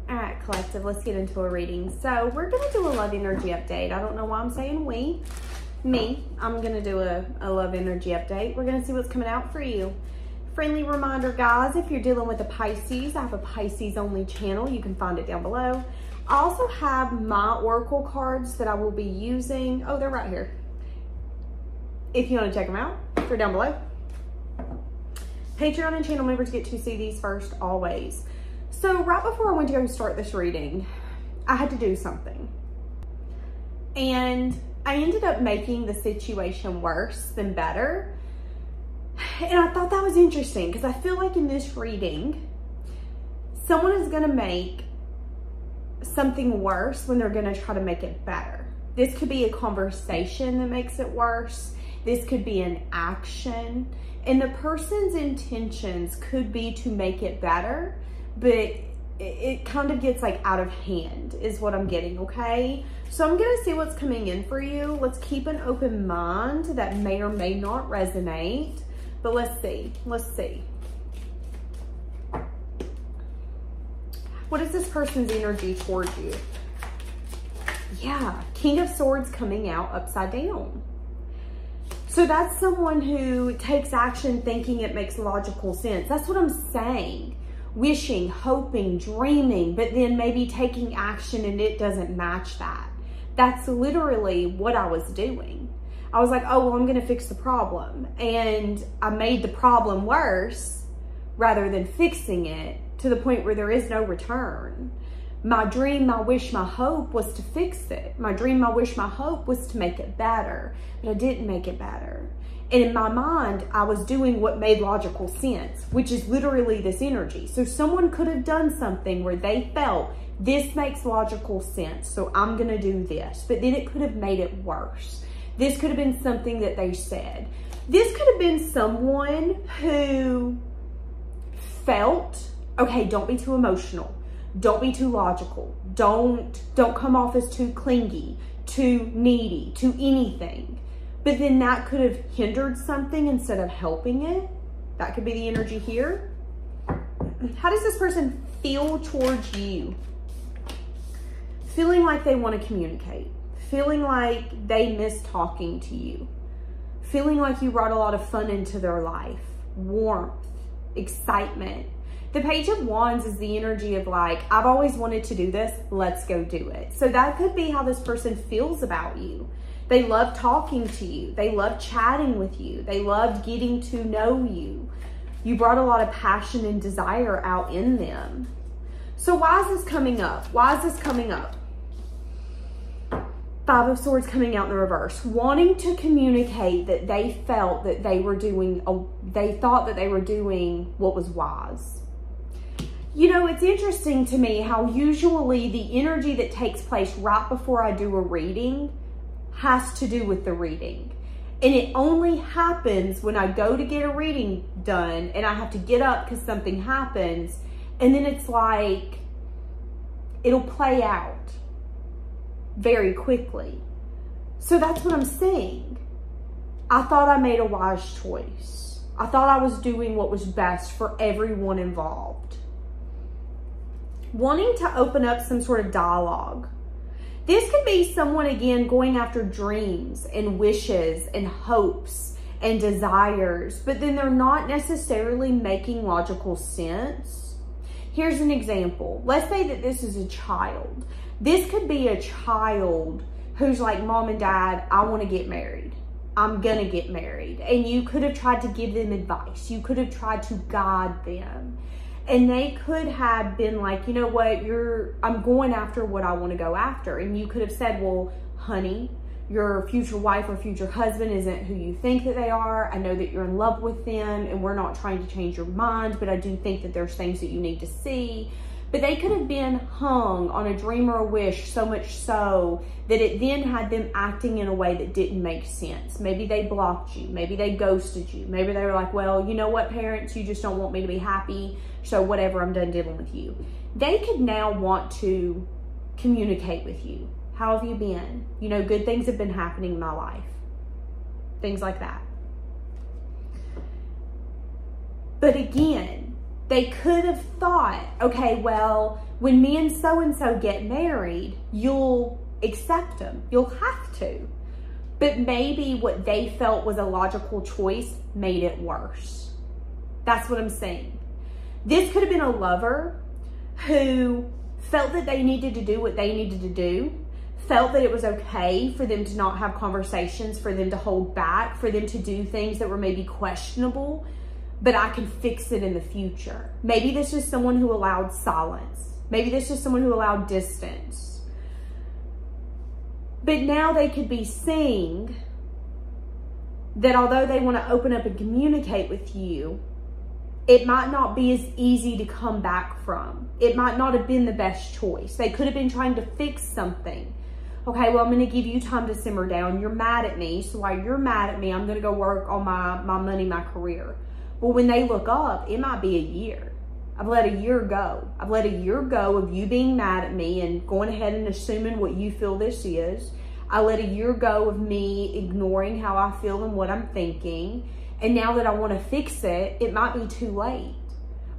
All right, collective, let's get into a reading. So we're going to do a love energy update. I don't know why I'm saying we. Me. I'm going to do a love energy update. We're going to see what's coming out for you. Friendly reminder, guys, if you're dealing with a Pisces, I have a Pisces only channel. You can find it down below. I also have my oracle cards that I will be using. Oh, they're right here. If you want to check them out, they're down below. Patreon and channel members get to see these first always. So right before I went to go start this reading, I had to do something. And I ended up making the situation worse than better. And I thought that was interesting because I feel like in this reading, someone is going to make something worse when they're going to try to make it better. This could be a conversation that makes it worse. This could be an action. And the person's intentions could be to make it better, but it kind of gets like out of hand is what I'm getting, okay? So I'm going to see what's coming in for you. Let's keep an open mind. That may or may not resonate. But let's see. Let's see. What is this person's energy towards you? Yeah, King of Swords coming out upside down. So that's someone who takes action thinking it makes logical sense. That's what I'm saying. Wishing, hoping, dreaming, but then maybe taking action and it doesn't match that. That's literally what I was doing. I was like, oh, well, I'm going to fix the problem. And I made the problem worse rather than fixing it to the point where there is no return. My dream, my wish, my hope was to fix it. My dream, my wish, my hope was to make it better, but I didn't make it better. And in my mind, I was doing what made logical sense, which is literally this energy. So someone could have done something where they felt this makes logical sense, so I'm going to do this, but then it could have made it worse. This could have been something that they said. This could have been someone who felt, okay, don't be too emotional. Don't be too logical. Don't come off as too clingy, too needy, too anything. But then that could have hindered something instead of helping it. That could be the energy here. How does this person feel towards you? Feeling like they want to communicate. Feeling like they miss talking to you. Feeling like you brought a lot of fun into their life. Warmth, excitement. The Page of Wands is the energy of like, I've always wanted to do this, let's go do it. So that could be how this person feels about you. They love talking to you. They love chatting with you. They loved getting to know you. You brought a lot of passion and desire out in them. So why is this coming up? Why is this coming up? Five of Swords coming out in the reverse. Wanting to communicate that they felt that they were doing, they thought that they were doing what was wise. You know, it's interesting to me how usually the energy that takes place right before I do a reading has to do with the reading. And it only happens when I go to get a reading done and I have to get up because something happens. And then it's like, it'll play out very quickly. So that's what I'm saying. I thought I made a wise choice. I thought I was doing what was best for everyone involved. Wanting to open up some sort of dialogue. This could be someone, again, going after dreams and wishes and hopes and desires, but then they're not necessarily making logical sense. Here's an example. Let's say that this is a child. This could be a child who's like, Mom and Dad, I want to get married. I'm going to get married. And you could have tried to give them advice. You could have tried to guide them. And they could have been like, you know what, I'm going after what I want to go after. And you could have said, well, honey, your future wife or future husband isn't who you think that they are. I know that you're in love with them and we're not trying to change your mind, but I do think that there's things that you need to see. But they could have been hung on a dream or a wish so much so that it then had them acting in a way that didn't make sense. Maybe they blocked you. Maybe they ghosted you. Maybe they were like, well, you know what, parents, you just don't want me to be happy. So whatever, I'm done dealing with you. They could now want to communicate with you. How have you been? You know, good things have been happening in my life. Things like that. But again, they could have thought, okay, well, when me and so-and-so get married, you'll accept them. You'll have to. But maybe what they felt was a logical choice made it worse. That's what I'm saying. This could have been a lover who felt that they needed to do what they needed to do, felt that it was okay for them to not have conversations, for them to hold back, for them to do things that were maybe questionable, but I can fix it in the future. Maybe this is someone who allowed silence. Maybe this is someone who allowed distance. But now they could be seeing that although they want to open up and communicate with you, it might not be as easy to come back from. It might not have been the best choice. They could have been trying to fix something. Okay, well, I'm going to give you time to simmer down. You're mad at me, so while you're mad at me, I'm going to go work on my money, my career. Well, when they look up, it might be a year. I've let a year go. I've let a year go of you being mad at me and going ahead and assuming what you feel this is. I let a year go of me ignoring how I feel and what I'm thinking. And now that I want to fix it, it might be too late.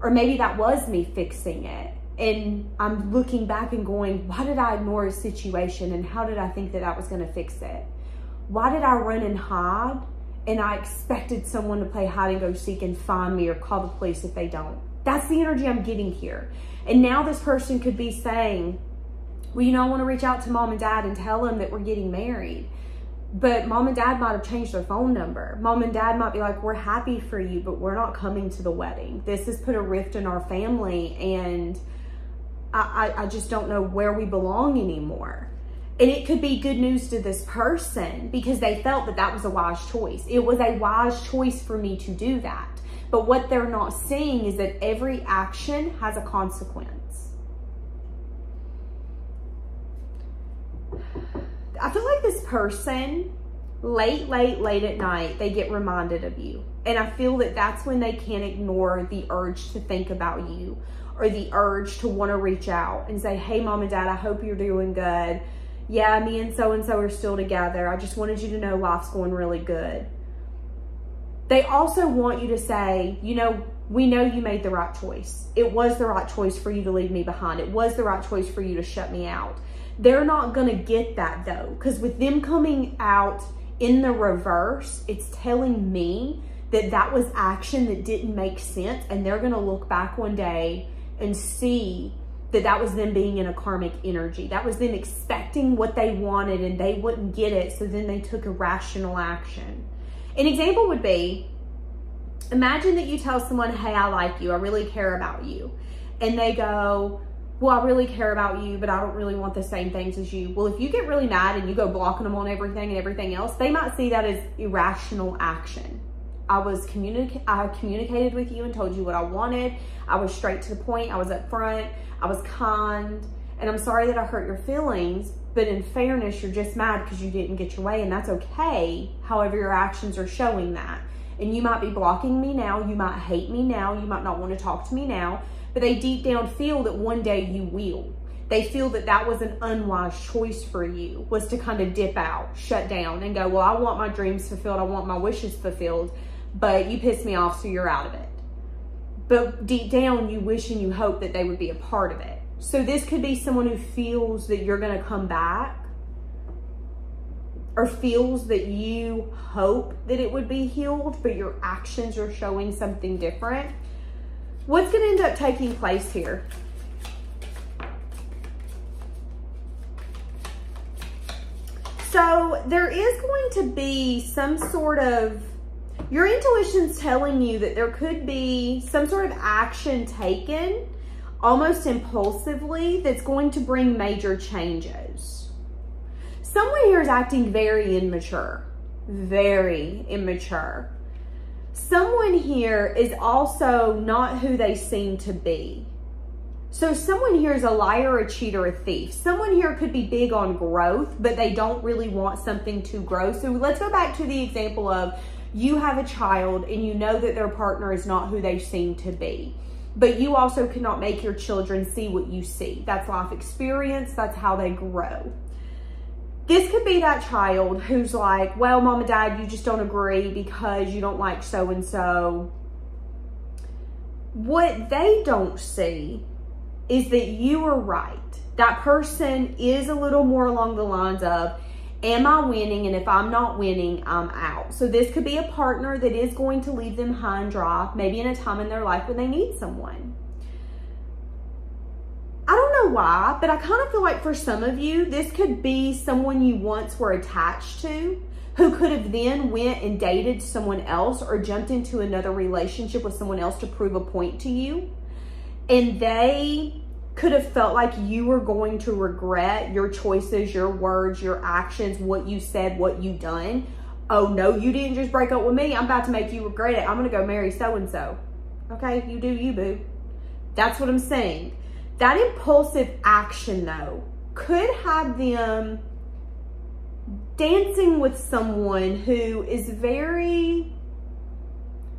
Or maybe that was me fixing it. And I'm looking back and going, why did I ignore a situation? And how did I think that was going to fix it? Why did I run and hide? And I expected someone to play hide and go seek and find me or call the police if they don't. That's the energy I'm getting here. And now this person could be saying, well, you know, I want to reach out to mom and dad and tell them that we're getting married. But mom and dad might have changed their phone number. Mom and dad might be like, we're happy for you, but we're not coming to the wedding. This has put a rift in our family, and I just don't know where we belong anymore. And it could be good news to this person because they felt that that was a wise choice. It was a wise choice for me to do that. But what they're not seeing is that every action has a consequence. I feel like this person, late at night, they get reminded of you. And I feel that that's when they can't ignore the urge to think about you or the urge to want to reach out and say, hey, mom and dad, I hope you're doing good. Yeah, me and so-and-so are still together. I just wanted you to know life's going really good. They also want you to say, you know, we know you made the right choice. It was the right choice for you to leave me behind. It was the right choice for you to shut me out. They're not going to get that though, because with them coming out in the reverse, it's telling me that that was action that didn't make sense. And they're going to look back one day and see that that was them being in a karmic energy. That was them expecting what they wanted and they wouldn't get it. So then they took irrational action. An example would be, imagine that you tell someone, hey, I like you. I really care about you. And they go, well, I really care about you, but I don't really want the same things as you. Well, if you get really mad and you go blocking them on everything and everything else, they might see that as irrational action. I communicated with you and told you what I wanted. I was straight to the point. I was upfront. I was kind. And I'm sorry that I hurt your feelings, but in fairness, you're just mad because you didn't get your way, and that's okay. However, your actions are showing that. And you might be blocking me now. You might hate me now. You might not want to talk to me now. But they deep down feel that one day you will. They feel that that was an unwise choice for you, was to kind of dip out, shut down, and go, well, I want my dreams fulfilled. I want my wishes fulfilled, but you pissed me off, so you're out of it. But deep down, you wish and you hope that they would be a part of it. So this could be someone who feels that you're going to come back, or feels that you hope that it would be healed, but your actions are showing something different. What's going to end up taking place here? So there is going to be some sort of, your intuition's telling you that there could be some sort of action taken almost impulsively that's going to bring major changes. Someone here is acting very immature, very immature. Someone here is also not who they seem to be. So someone here is a liar, a cheater, a thief. Someone here could be big on growth, but they don't really want something to grow. So let's go back to the example of you have a child and you know that their partner is not who they seem to be. But you also cannot make your children see what you see. That's life experience. That's how they grow. This could be that child who's like, well, mom and dad, you just don't agree because you don't like so-and-so. What they don't see is that you are right. That person is a little more along the lines of, am I winning? And if I'm not winning, I'm out. So this could be a partner that is going to leave them high and dry, maybe in a time in their life when they need someone. I don't know why, but I kind of feel like for some of you, this could be someone you once were attached to, who could have then went and dated someone else or jumped into another relationship with someone else to prove a point to you. And they could have felt like you were going to regret your choices, your words, your actions, what you said, what you done. Oh no, you didn't just break up with me. I'm about to make you regret it. I'm going to go marry so-and-so. Okay, you do you, boo. That's what I'm saying. That impulsive action, though, could have them dancing with someone who is very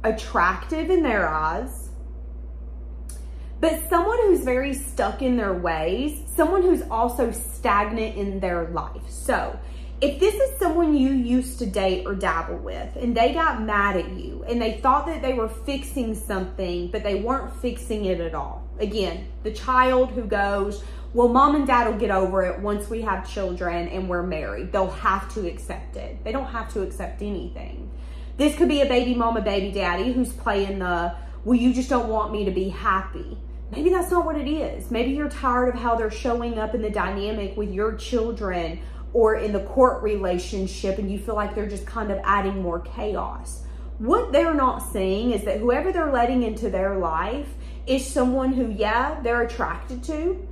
attractive in their eyes, but someone who's very stuck in their ways, someone who's also stagnant in their life. So if this is someone you used to date or dabble with and they got mad at you and they thought that they were fixing something, but they weren't fixing it at all. Again, the child who goes, well, mom and dad will get over it once we have children and we're married. They'll have to accept it. They don't have to accept anything. This could be a baby mama, baby daddy who's playing the, well, you just don't want me to be happy. Maybe that's not what it is. Maybe you're tired of how they're showing up in the dynamic with your children or in the court relationship, and you feel like they're just kind of adding more chaos. What they're not seeing is that whoever they're letting into their life is someone who, yeah, they're attracted to,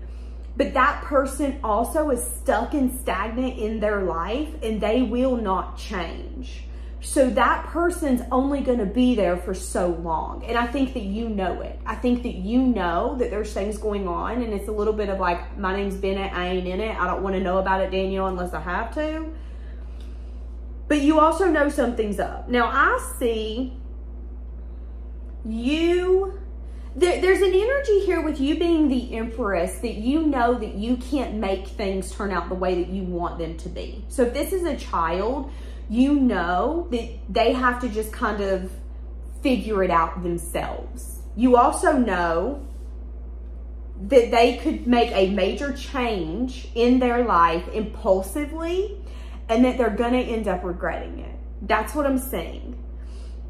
but that person also is stuck and stagnant in their life and they will not change. So that person's only going to be there for so long. And I think that you know it. I think that you know that there's things going on, and it's a little bit of like, my name's Bennett, I ain't in it. I don't want to know about it, Danielle, unless I have to. But you also know something's up. Now I see you, there's an energy here with you being the Empress that you know that you can't make things turn out the way that you want them to be. So if this is a child, you know that they have to just kind of figure it out themselves. You also know that they could make a major change in their life impulsively and that they're going to end up regretting it. That's what I'm saying.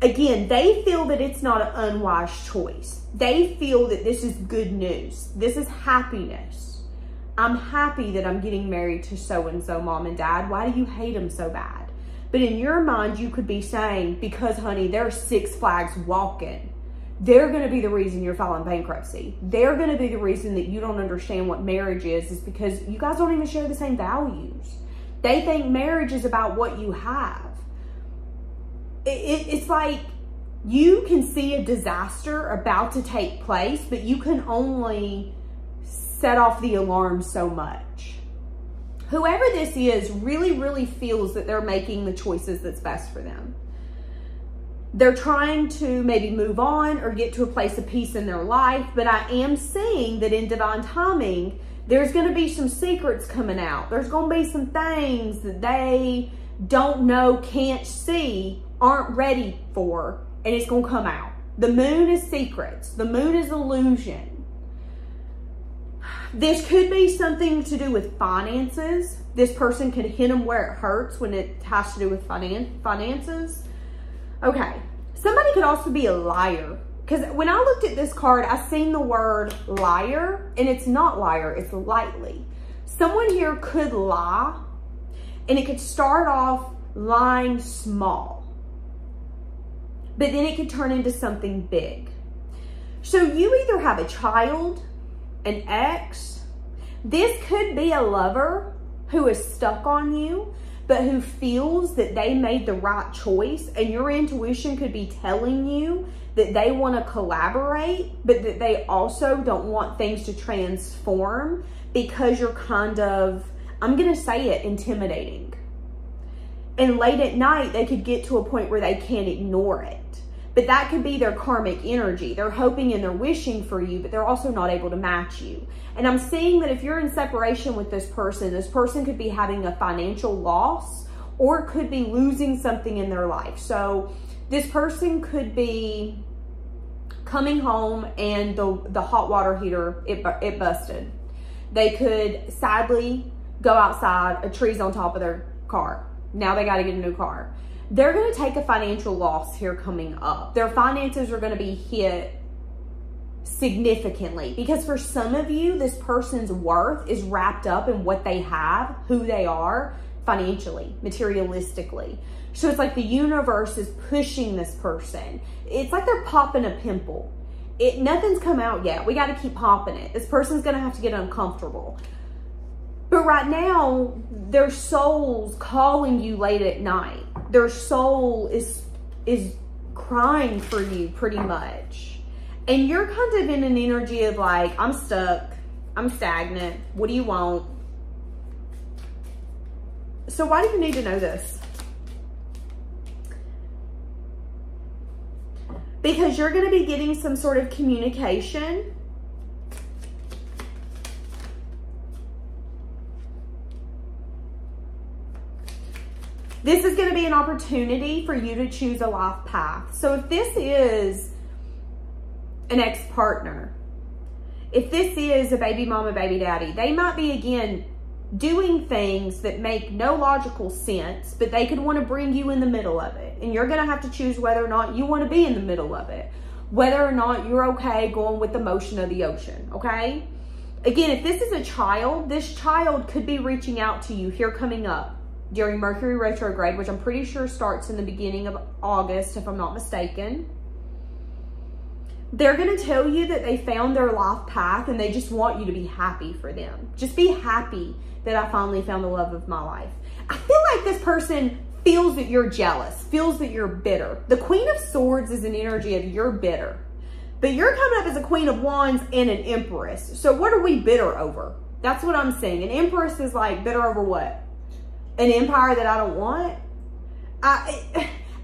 Again, they feel that it's not an unwise choice. They feel that this is good news. This is happiness. I'm happy that I'm getting married to so-and-so, mom and dad. Why do you hate them so bad? But in your mind, you could be saying, because honey, there's 6 Flags walking. They're going to be the reason you're filing bankruptcy. They're going to be the reason that you don't understand what marriage is because you guys don't even share the same values. They think marriage is about what you have. It's like you can see a disaster about to take place, but you can only set off the alarm so much. Whoever this is really feels that they're making the choices that's best for them. They're trying to maybe move on or get to a place of peace in their life, but I am seeing that in divine timing, there's going to be some secrets coming out. There's going to be some things that they don't know, can't see, aren't ready for, and it's going to come out. The moon is secrets. The moon is illusion. This could be something to do with finances. This person could hit them where it hurts when it has to do with finances. Okay. Somebody could also be a liar. Because when I looked at this card, I seen the word liar, and it's not liar, it's lightly. Someone here could lie, and it could start off lying small, but then it could turn into something big. So you either have a child, an ex, this could be a lover who is stuck on you, but who feels that they made the right choice, and your intuition could be telling you that they want to collaborate, but that they also don't want things to transform because you're kind of, I'm going to say it, intimidating. And late at night, they could get to a point where they can't ignore it. But that could be their karmic energy. They're hoping and they're wishing for you, but they're also not able to match you. And I'm seeing that if you're in separation with this person could be having a financial loss or could be losing something in their life. So this person could be coming home and the hot water heater, it busted. They could sadly go outside, a tree's on top of their car. Now they got to get a new car. They're going to take a financial loss here coming up. Their finances are going to be hit significantly, because for some of you, this person's worth is wrapped up in what they have, who they are, financially, materialistically. So it's like the universe is pushing this person. It's like they're popping a pimple. Nothing's come out yet. We got to keep popping it. This person's going to have to get uncomfortable. But right now, their soul's calling you late at night. Their soul is crying for you pretty much. And you're kind of in an energy of like, I'm stuck. I'm stagnant. What do you want? So why do you need to know this? Because you're going to be getting some sort of communication. This is going to be an opportunity for you to choose a life path. So if this is an ex-partner, if this is a baby mama, baby daddy, they might be, again, doing things that make no logical sense, but they could want to bring you in the middle of it. And you're going to have to choose whether or not you want to be in the middle of it. Whether or not you're okay going with the motion of the ocean, okay? Again, if this is a child, this child could be reaching out to you here coming up during Mercury retrograde, which I'm pretty sure starts in the beginning of August, if I'm not mistaken. They're going to tell you that they found their life path and they just want you to be happy for them. Just be happy that I finally found the love of my life. I feel like this person feels that you're jealous, feels that you're bitter. The Queen of Swords is an energy of you're bitter. But you're coming up as a Queen of Wands and an Empress. So what are we bitter over? That's what I'm saying. An Empress is like bitter over what? An empire that I don't want?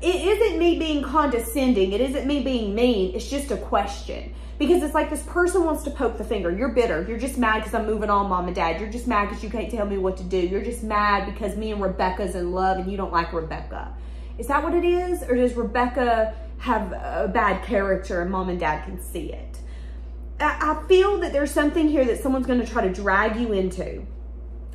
It isn't me being condescending. It isn't me being mean. It's just a question. Because it's like this person wants to poke the finger. You're bitter. You're just mad because I'm moving on, Mom and Dad. You're just mad because you can't tell me what to do. You're just mad because me and Rebecca's in love and you don't like Rebecca. Is that what it is? Or does Rebecca have a bad character and Mom and Dad can see it? I feel that there's something here that someone's going to try to drag you into.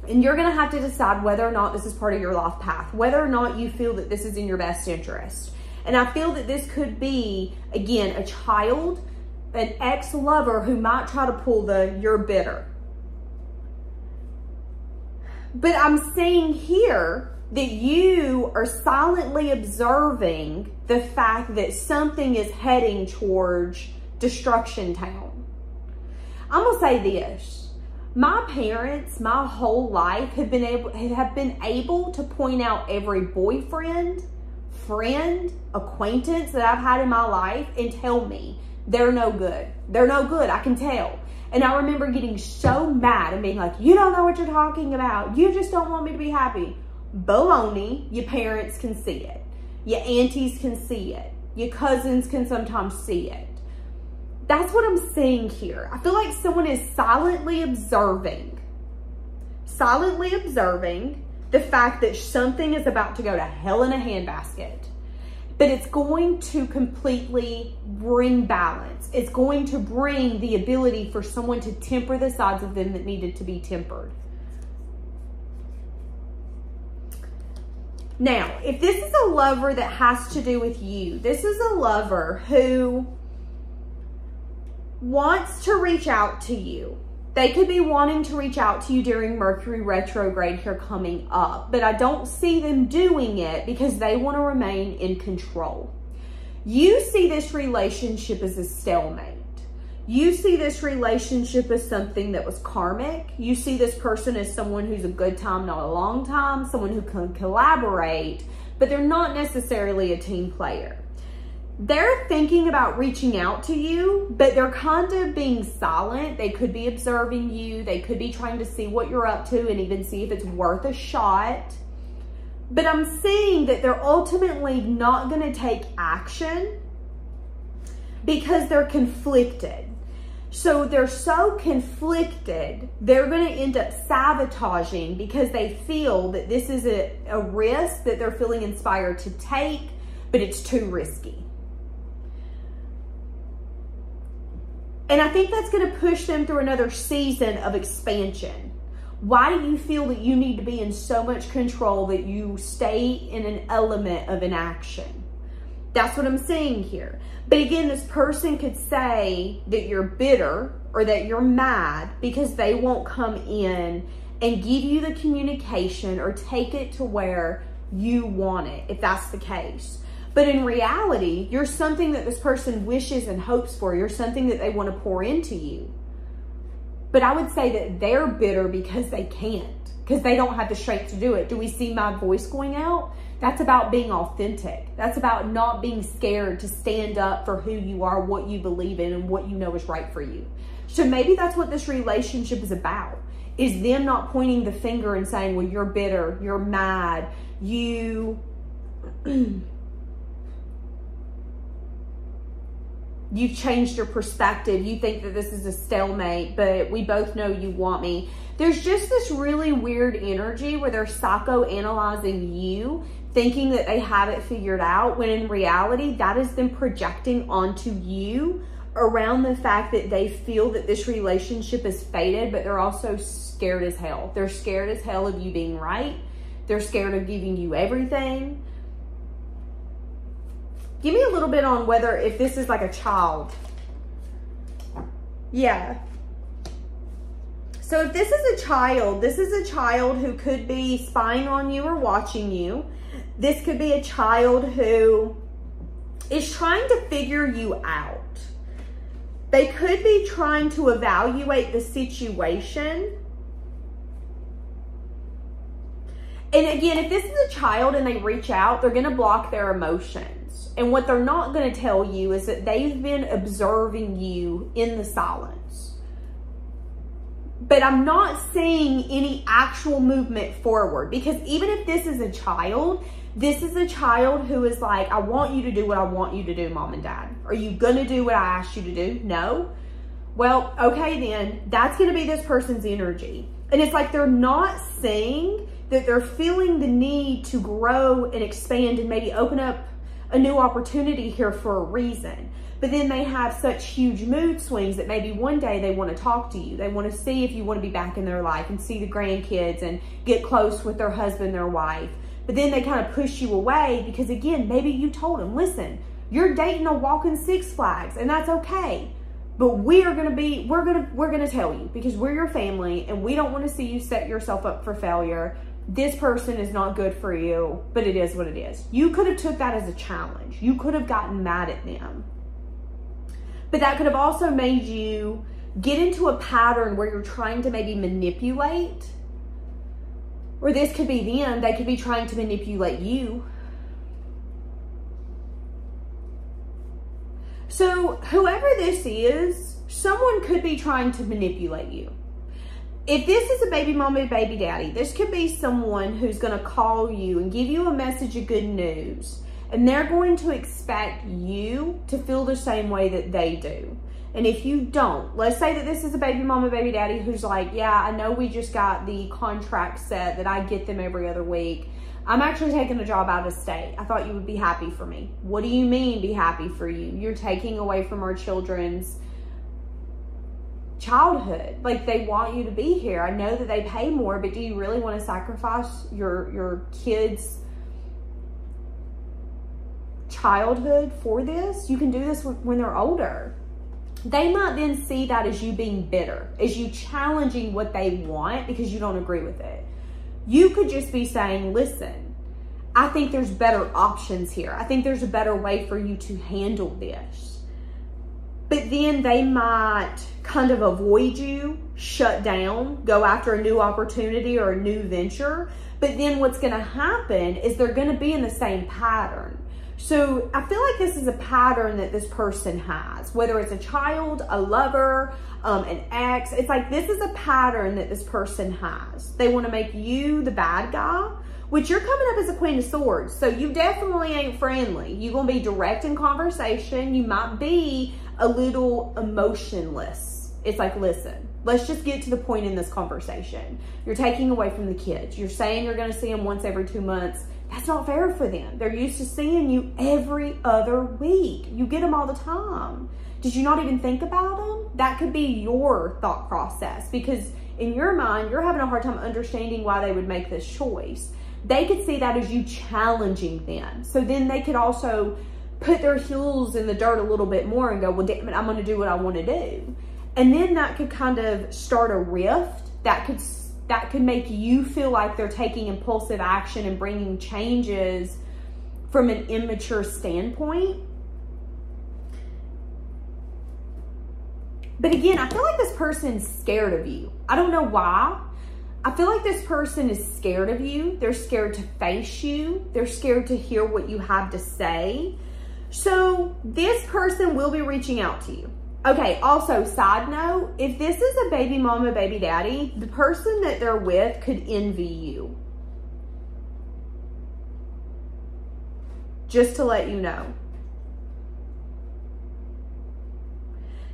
And you're going to have to decide whether or not this is part of your life path, whether or not you feel that this is in your best interest. And I feel that this could be, again, a child, an ex-lover who might try to pull the you're bitter. But I'm saying here that you are silently observing the fact that something is heading towards destruction town. I'm going to say this. My parents, my whole life, have been able to point out every boyfriend, friend, acquaintance that I've had in my life and tell me they're no good. They're no good. I can tell. And I remember getting so mad and being like, you don't know what you're talking about. You just don't want me to be happy. Baloney. Your parents can see it. Your aunties can see it. Your cousins can sometimes see it. That's what I'm saying here. I feel like someone is silently observing the fact that something is about to go to hell in a handbasket. But it's going to completely bring balance. It's going to bring the ability for someone to temper the sides of them that needed to be tempered. Now, if this is a lover that has to do with you, this is a lover who wants to reach out to you. They could be wanting to reach out to you during Mercury retrograde here coming up, but I don't see them doing it because they want to remain in control. You see this relationship as a stalemate. You see this relationship as something that was karmic. You see this person as someone who's a good time, not a long time, someone who can collaborate, but they're not necessarily a team player. They're thinking about reaching out to you, but they're kind of being silent. They could be observing you. They could be trying to see what you're up to and even see if it's worth a shot. But I'm seeing that they're ultimately not going to take action because they're conflicted. So they're so conflicted, they're going to end up sabotaging because they feel that this is a risk that they're feeling inspired to take, but it's too risky. And I think that's going to push them through another season of expansion. Why do you feel that you need to be in so much control that you stay in an element of inaction? That's what I'm saying here. But again, this person could say that you're bitter or that you're mad because they won't come in and give you the communication or take it to where you want it, if that's the case. But in reality, you're something that this person wishes and hopes for. You're something that they want to pour into you. But I would say that they're bitter because they can't, because they don't have the strength to do it. Do we see my voice going out? That's about being authentic. That's about not being scared to stand up for who you are, what you believe in, and what you know is right for you. So maybe that's what this relationship is about, is them not pointing the finger and saying, well, you're bitter, you're mad, you've changed your perspective. You think that this is a stalemate, but we both know you want me. There's just this really weird energy where they're psychoanalyzing you, thinking that they have it figured out, when in reality, that is them projecting onto you around the fact that they feel that this relationship is fated, but they're also scared as hell. They're scared as hell of you being right. They're scared of giving you everything. Give me a little bit on whether, if this is like a child. Yeah. So if this is a child who could be spying on you or watching you. This could be a child who is trying to figure you out. They could be trying to evaluate the situation. And again, if this is a child and they reach out, they're going to block their emotions. And what they're not going to tell you is that they've been observing you in the silence. But I'm not seeing any actual movement forward, because even if this is a child who is like, I want you to do what I want you to do, mom and dad. Are you going to do what I asked you to do? No. Well, okay, then that's going to be this person's energy. And it's like they're not saying that they're feeling the need to grow and expand and maybe open up a new opportunity here for a reason. But then they have such huge mood swings that maybe one day they want to talk to you. They want to see if you want to be back in their life and see the grandkids and get close with their husband, their wife. But then they kind of push you away because, again, maybe you told them, listen, you're dating a walking Six Flags, and that's okay. But we're going to tell you, because we're your family and we don't want to see you set yourself up for failure. This person is not good for you, but it is what it is. You could have took that as a challenge. You could have gotten mad at them. But that could have also made you get into a pattern where you're trying to maybe manipulate. Or this could be them. They could be trying to manipulate you. So whoever this is, someone could be trying to manipulate you. If this is a baby mama, baby daddy, this could be someone who's going to call you and give you a message of good news. And they're going to expect you to feel the same way that they do. And if you don't, let's say that this is a baby mama, baby daddy who's like, yeah, I know we just got the contract set that I get them every other week. I'm actually taking a job out of state. I thought you would be happy for me. What do you mean be happy for you? You're taking away from our children's childhood. Like, they want you to be here. I know that they pay more, but do you really want to sacrifice your kids' childhood for this? You can do this when they're older. They might then see that as you being bitter, as you challenging what they want because you don't agree with it. You could just be saying, listen, I think there's better options here. I think there's a better way for you to handle this. But then they might kind of avoid you, shut down, go after a new opportunity or a new venture. But then what's going to happen is they're going to be in the same pattern. So I feel like this is a pattern that this person has, whether it's a child, a lover, an ex. It's like this is a pattern that this person has. They want to make you the bad guy, which you're coming up as a Queen of Swords. So you definitely ain't friendly. You're going to be direct in conversation. You might be a little emotionless. It's like, listen, let's just get to the point in this conversation. You're taking away from the kids. You're saying you're going to see them once every 2 months. That's not fair for them. They're used to seeing you every other week. You get them all the time. Did you not even think about them? That could be your thought process, because in your mind, you're having a hard time understanding why they would make this choice. They could see that as you challenging them. So then they could also put their heels in the dirt a little bit more and go, well, damn it, I'm going to do what I want to do. And then that could kind of start a rift that could make you feel like they're taking impulsive action and bringing changes from an immature standpoint. But again, I feel like this person's scared of you. I don't know why. I feel like this person is scared of you. They're scared to face you. They're scared to hear what you have to say. So this person will be reaching out to you. Okay, also, side note, if this is a baby mama, baby daddy, the person that they're with could envy you. Just to let you know.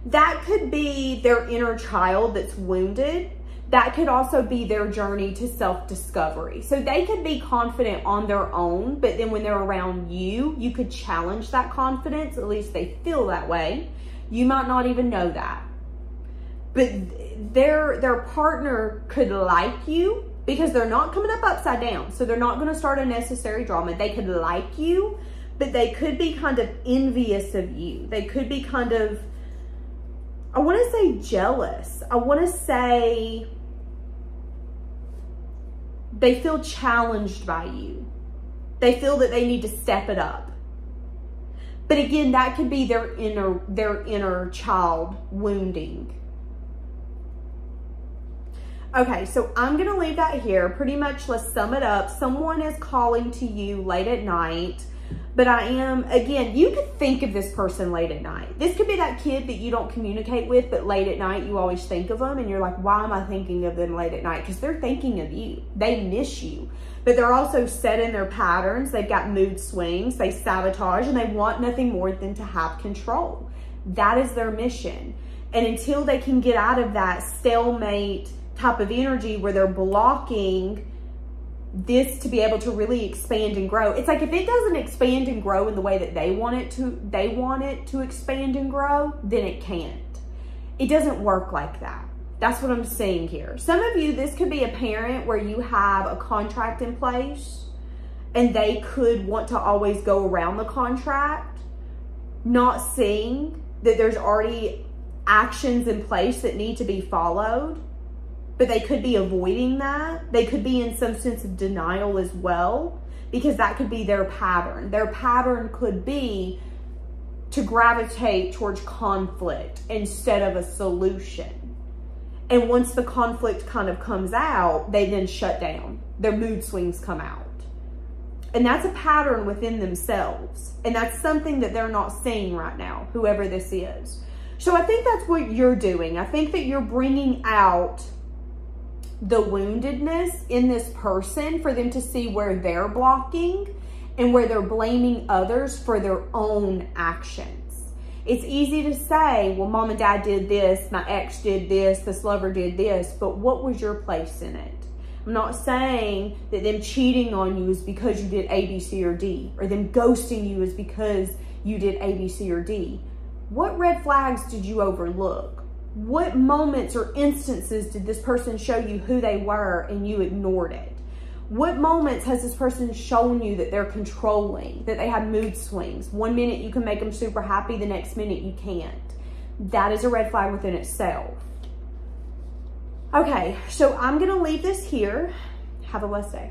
That could be their inner child that's wounded. That could also be their journey to self-discovery. So they could be confident on their own, but then when they're around you, you could challenge that confidence. At least they feel that way. You might not even know that. But their partner could like you because they're not coming up upside down. So they're not going to start unnecessary drama. They could like you, but they could be kind of envious of you. They could be kind of, I want to say jealous. I want to say they feel challenged by you. They feel that they need to step it up. But again, that could be their inner child wounding. Okay, so I'm going to leave that here. Pretty much, let's sum it up. Someone is calling to you late at night. But again, you could think of this person late at night. This could be that kid that you don't communicate with, but late at night you always think of them. And you're like, why am I thinking of them late at night? Because they're thinking of you. They miss you. But they're also set in their patterns. They've got mood swings. They sabotage, and they want nothing more than to have control. That is their mission. And until they can get out of that stalemate type of energy where they're blocking this to be able to really expand and grow. It's like if it doesn't expand and grow in the way that they want it to expand and grow, then it can't. It doesn't work like that. That's what I'm saying here. Some of you, this could be a parent where you have a contract in place and they could want to always go around the contract, not seeing that there's already actions in place that need to be followed. But they could be avoiding that. They could be in some sense of denial as well, because that could be their pattern. Their pattern could be to gravitate towards conflict instead of a solution. And once the conflict kind of comes out, they then shut down. Their mood swings come out. And that's a pattern within themselves. And that's something that they're not seeing right now, whoever this is. So I think that's what you're doing. I think that you're bringing out the woundedness in this person for them to see where they're blocking and where they're blaming others for their own actions. It's easy to say, well, mom and dad did this, my ex did this lover did this, but what was your place in it? I'm not saying that them cheating on you is because you did A, B, C, or D, or them ghosting you is because you did A, B, C, or D. What red flags did you overlook? What moments or instances did this person show you who they were and you ignored it? What moments has this person shown you that they're controlling, that they have mood swings? One minute you can make them super happy, the next minute you can't. That is a red flag within itself. Okay, so I'm going to leave this here. Have a blessed day.